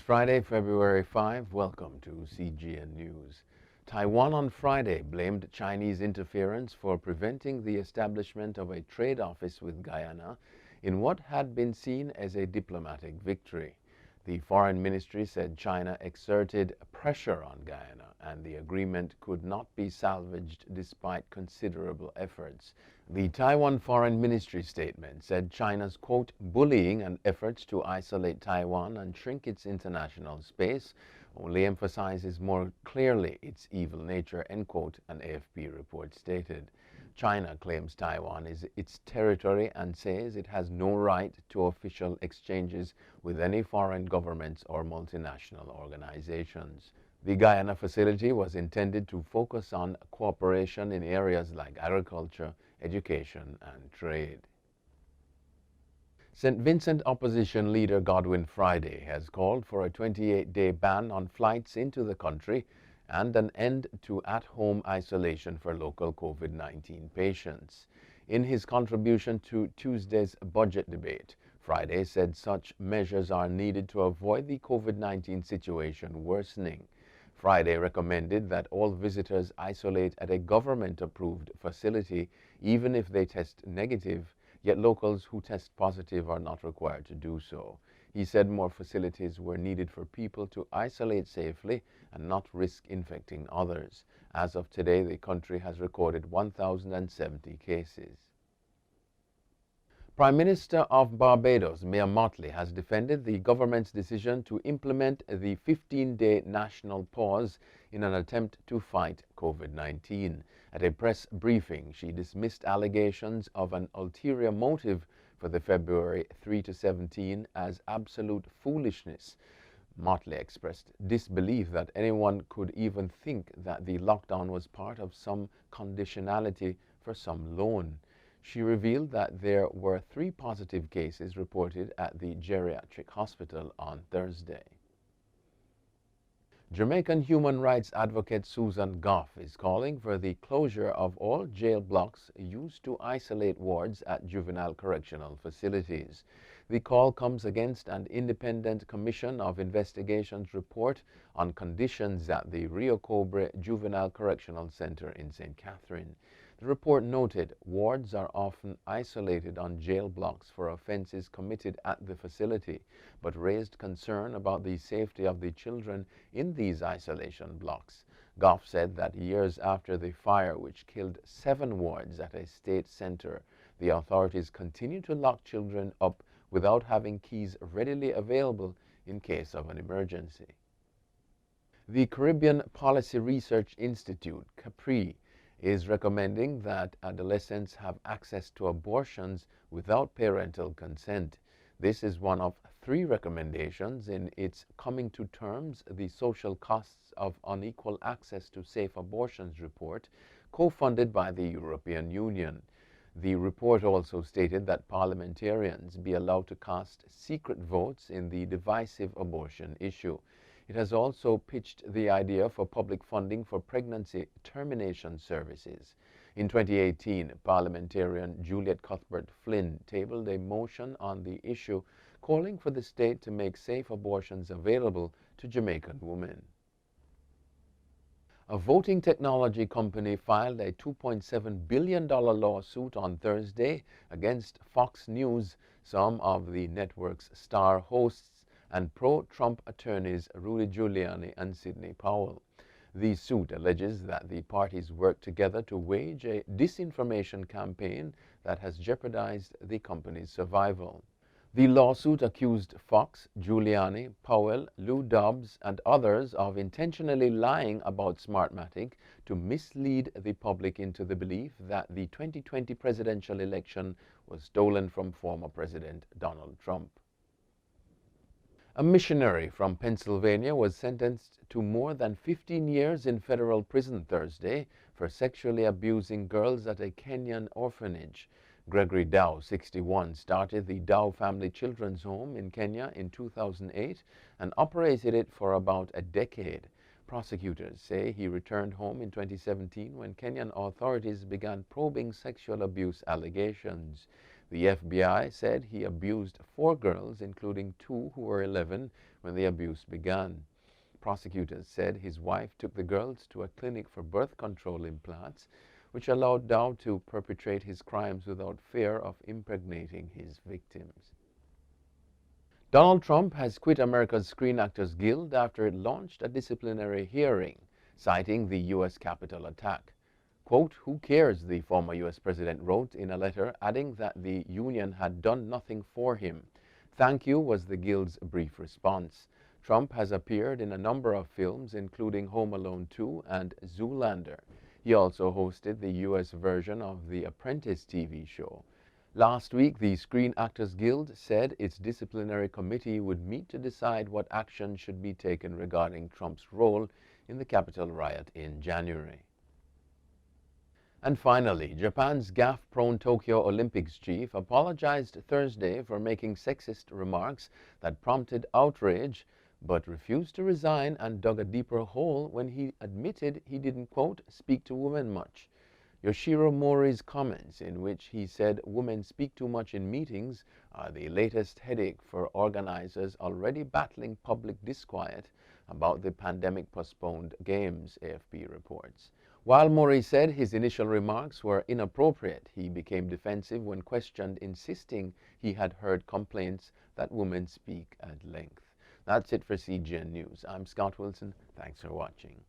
Friday, February 5. Welcome to CGN News. Taiwan on Friday blamed Chinese interference for preventing the establishment of a trade office with Guyana in what had been seen as a diplomatic victory. The Foreign Ministry said China exerted pressure on Guyana and the agreement could not be salvaged despite considerable efforts. The Taiwan Foreign Ministry statement said China's, quote, bullying and efforts to isolate Taiwan and shrink its international space only emphasizes more clearly its evil nature, end quote, an AFP report stated. China claims Taiwan is its territory and says it has no right to official exchanges with any foreign governments or multinational organizations. The Guyana facility was intended to focus on cooperation in areas like agriculture, education, and trade. St. Vincent opposition leader Godwin Friday has called for a 28-day ban on flights into the country and an end to at-home isolation for local COVID-19 patients. In his contribution to Tuesday's budget debate, Friday said such measures are needed to avoid the COVID-19 situation worsening. Friday recommended that all visitors isolate at a government-approved facility even if they test negative, yet locals who test positive are not required to do so. He said more facilities were needed for people to isolate safely and not risk infecting others. As of today, the country has recorded 1,070 cases. Prime Minister of Barbados, Mia Mottley, has defended the government's decision to implement the 15-day national pause in an attempt to fight COVID-19. At a press briefing, she dismissed allegations of an ulterior motive for the February 3 to 17 as absolute foolishness. Mottley expressed disbelief that anyone could even think that the lockdown was part of some conditionality for some loan. She revealed that there were 3 positive cases reported at the geriatric hospital on Thursday. Jamaican human rights advocate Susan Goff is calling for the closure of all jail blocks used to isolate wards at juvenile correctional facilities. The call comes against an independent Commission of Investigations report on conditions at the Rio Cobre Juvenile Correctional Center in St. Catherine. The report noted wards are often isolated on jail blocks for offenses committed at the facility, but raised concern about the safety of the children in these isolation blocks. Goff said that years after the fire which killed 7 wards at a state center, the authorities continue to lock children up without having keys readily available in case of an emergency. The Caribbean Policy Research Institute, CAPRI, is recommending that adolescents have access to abortions without parental consent. This is one of 3 recommendations in its Coming to Terms, the Social Costs of Unequal Access to Safe Abortions report, co-funded by the European Union. The report also stated that parliamentarians be allowed to cast secret votes in the divisive abortion issue. It has also pitched the idea for public funding for pregnancy termination services. In 2018, parliamentarian Juliet Cuthbert Flynn tabled a motion on the issue calling for the state to make safe abortions available to Jamaican women. A voting technology company filed a $2.7 billion lawsuit on Thursday against Fox News, some of the network's star hosts, and pro-Trump attorneys Rudy Giuliani and Sidney Powell. The suit alleges that the parties worked together to wage a disinformation campaign that has jeopardized the company's survival. The lawsuit accused Fox, Giuliani, Powell, Lou Dobbs, and others of intentionally lying about Smartmatic to mislead the public into the belief that the 2020 presidential election was stolen from former President Donald Trump. A missionary from Pennsylvania was sentenced to more than 15 years in federal prison Thursday for sexually abusing girls at a Kenyan orphanage. Gregory Dow, 61, started the Dow Family Children's Home in Kenya in 2008 and operated it for about a decade. Prosecutors say he returned home in 2017 when Kenyan authorities began probing sexual abuse allegations. The FBI said he abused 4 girls, including 2 who were 11 when the abuse began. Prosecutors said his wife took the girls to a clinic for birth control implants, which allowed Dow to perpetrate his crimes without fear of impregnating his victims. Donald Trump has quit America's Screen Actors Guild after it launched a disciplinary hearing, citing the U.S. Capitol attack. Quote, "Who cares?" the former U.S. president wrote in a letter, adding that the union had done nothing for him. "Thank you," was the Guild's brief response. Trump has appeared in a number of films, including Home Alone 2 and Zoolander. He also hosted the U.S. version of The Apprentice TV show. Last week, the Screen Actors Guild said its disciplinary committee would meet to decide what action should be taken regarding Trump's role in the Capitol riot in January. And finally, Japan's gaffe-prone Tokyo Olympics chief apologized Thursday for making sexist remarks that prompted outrage, but refused to resign and dug a deeper hole when he admitted he didn't, quote, "speak to women much." Yoshiro Mori's comments, in which he said women speak too much in meetings, are the latest headache for organizers already battling public disquiet about the pandemic-postponed games, AFP reports. While Mori said his initial remarks were inappropriate, he became defensive when questioned, insisting he had heard complaints that women speak at length. That's it for CGN News. I'm Scott Wilson. Thanks for watching.